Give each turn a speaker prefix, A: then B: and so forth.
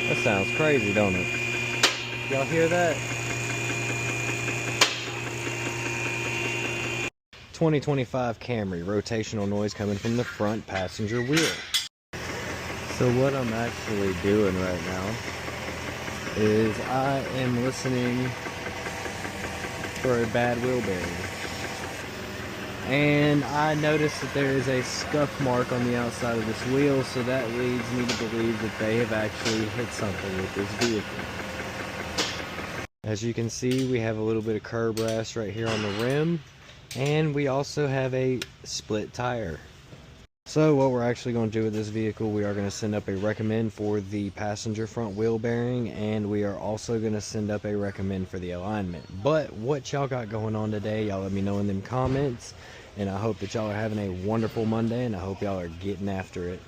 A: That sounds crazy, don't it? Y'all hear that? 2025 Camry, rotational noise coming from the front passenger wheel. So what I'm actually doing right now is I am listening for a bad wheel bearing. And I noticed that there is a scuff mark on the outside of this wheel, so that leads me to believe that they have actually hit something with this vehicle. As you can see, we have a little bit of curb rash right here on the rim, and we also have a split tire. So what we're actually going to do with this vehicle, we are going to send up a recommend for the passenger front wheel bearing, and we are also going to send up a recommend for the alignment. But what y'all got going on today, y'all let me know in them comments, and I hope that y'all are having a wonderful Monday, and I hope y'all are getting after it.